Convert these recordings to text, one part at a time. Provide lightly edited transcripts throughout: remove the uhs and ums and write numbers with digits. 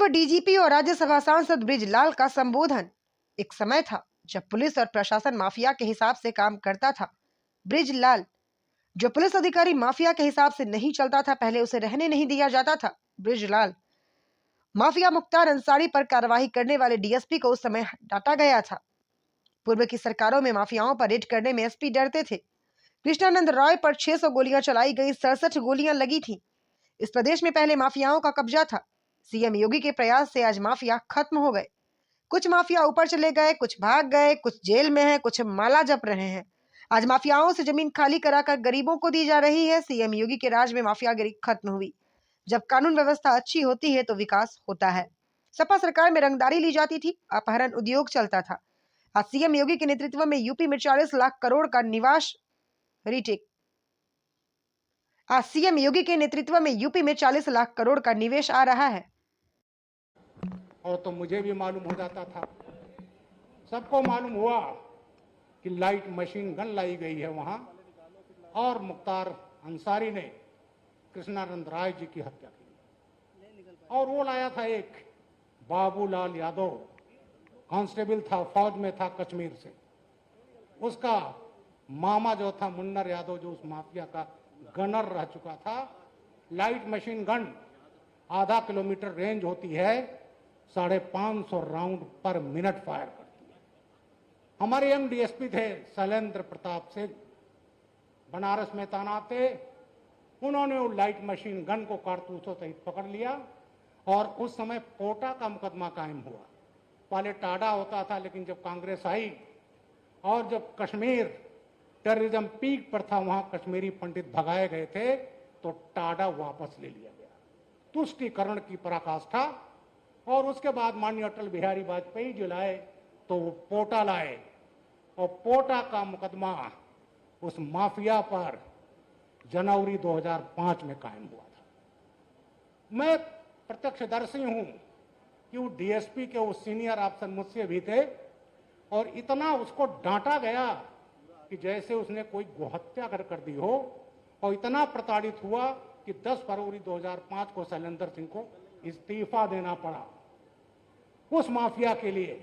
पूर्व डीजीपी और राज्यसभा सांसद बृजलाल का संबोधन। एक समय था जब पुलिस और प्रशासन माफिया के हिसाब से काम करता था। बृजलाल, जो पुलिस अधिकारी माफिया के हिसाब से नहीं चलता था, पहले उसे रहने नहीं दिया जाता था। बृजलाल, माफिया मुख्तार अंसारी पर कार्रवाई करने वाले डीएसपी को उस समय डांटा गया था। पूर्व की सरकारों में माफियाओं पर रेड करने में एसपी डरते थे। कृष्णानंद राय पर 600 गोलियां चलाई गई, 67 गोलियां लगी थी। इस प्रदेश में पहले माफियाओं का कब्जा था। सीएम योगी के प्रयास से आज माफिया खत्म हो गए। कुछ माफिया ऊपर चले गए, कुछ भाग गए, कुछ जेल में हैं, कुछ माला जप रहे हैं। आज माफियाओं से जमीन खाली कराकर गरीबों को दी जा रही है। सीएम योगी के राज में माफियागिरी खत्म हुई। जब कानून व्यवस्था अच्छी होती है तो विकास होता है। सपा सरकार में रंगदारी ली जाती थी, अपहरण उद्योग चलता था। आज सीएम योगी के नेतृत्व में यूपी में 40 लाख करोड़ का निवास रीटेक आज सीएम योगी के नेतृत्व में यूपी में 40 लाख करोड़ का निवेश आ रहा है। और तो मुझे भी मालूम हो जाता था, सबको मालूम हुआ कि लाइट मशीन गन लाई गई है वहां, और मुख्तार अंसारी ने कृष्णानंद राय जी की हत्या की। और वो लाया था एक बाबूलाल यादव, कांस्टेबल था, फौज में था कश्मीर से। उसका मामा जो था मुन्नर यादव, जो उस माफिया का गनर रह चुका था। लाइट मशीन गन आधा किलोमीटर रेंज होती है, 550 राउंड पर मिनट फायर करती है। हमारे यंग डीएसपी थे शैलेंद्र प्रताप सिंह, बनारस में तैनात थे। उन्होंने वो लाइट मशीन गन को कारतूसों सहित पकड़ लिया और उस समय कोटा का मुकदमा कायम हुआ। पहले टाडा होता था, लेकिन जब कांग्रेस आई और जब कश्मीर टेररिज्म पीक पर था, वहां कश्मीरी पंडित भगाए गए थे, तो टाडा वापस ले लिया गया। तुष्टीकरण की पराकाष्ठा। और उसके बाद माननीय अटल बिहारी वाजपेयी जी लाए तो वो पोटा लाए, और पोटा का मुकदमा उस माफिया पर जनवरी 2005 में कायम हुआ था। मैं प्रत्यक्षदर्शी हूं कि वो डीएसपी के वो सीनियर अफसर मुझसे भी थे, और इतना उसको डांटा गया कि जैसे उसने कोई गोहत्या कर दी हो, और इतना प्रताड़ित हुआ कि 10 फरवरी 2005 को शैलेंद्र सिंह को इस्तीफा देना पड़ा उस माफिया के लिए।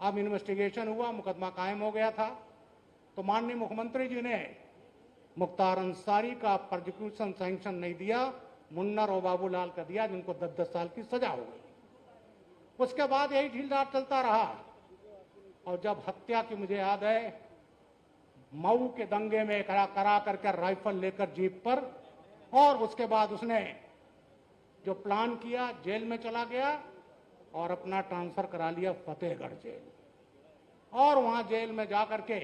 अब इन्वेस्टिगेशन हुआ, मुकदमा कायम हो गया था, तो माननीय मुख्यमंत्री जी ने मुख्तार अंसारी का प्रोसिक्यूशन सैंक्शन नहीं दिया, मुन्नर और बाबूलाल का दिया, जिनको 10-10 साल की सजा हो गई। उसके बाद यही ढीलढाल चलता रहा, और जब हत्या की मुझे याद है, मऊ के दंगे में करा करके राइफल लेकर जीप पर, और उसके बाद उसने जो प्लान किया, जेल में चला गया और अपना ट्रांसफर करा लिया फतेहगढ़ जेल। और वहां जेल में जाकर के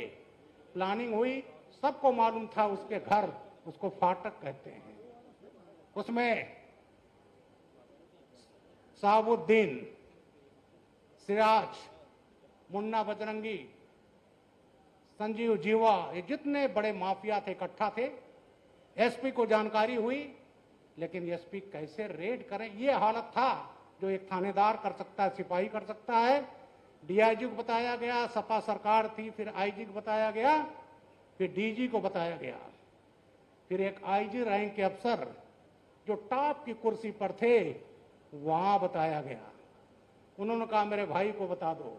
प्लानिंग हुई। सबको मालूम था उसके घर, उसको फाटक कहते हैं, उसमें साबुद्दीन, सिराज, मुन्ना बजरंगी, संजीव जीवा, ये जितने बड़े माफिया थे इकट्ठा थे। एसपी को जानकारी हुई, लेकिन एसपी कैसे रेड करें, ये हालत था जो एक थानेदार कर सकता है, सिपाही कर सकता है। डीआईजी को बताया गया, सपा सरकार थी, फिर आईजी को बताया गया, फिर डीजी को बताया गया, फिर एक आईजी रैंक के अफसर जो टॉप की कुर्सी पर थे वहां बताया गया। उन्होंने कहा मेरे भाई को बता दो।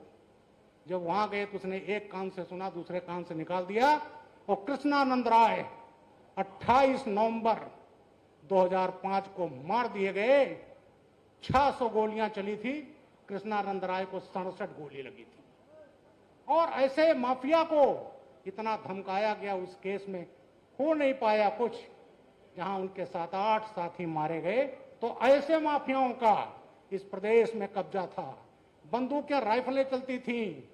जब वहां गए तो उसने एक कान से सुना, दूसरे कान से निकाल दिया। और कृष्णानंद राय 28 नवंबर 2005 को मार दिए गए। 600 गोलियां चली थी, कृष्णानंद राय को 67 गोली लगी थी। और ऐसे माफिया को इतना धमकाया गया, उस केस में हो नहीं पाया कुछ, जहां उनके 7-8 साथी मारे गए। तो ऐसे माफियाओं का इस प्रदेश में कब्जा था। बंदूकें, राइफलें चलती थी,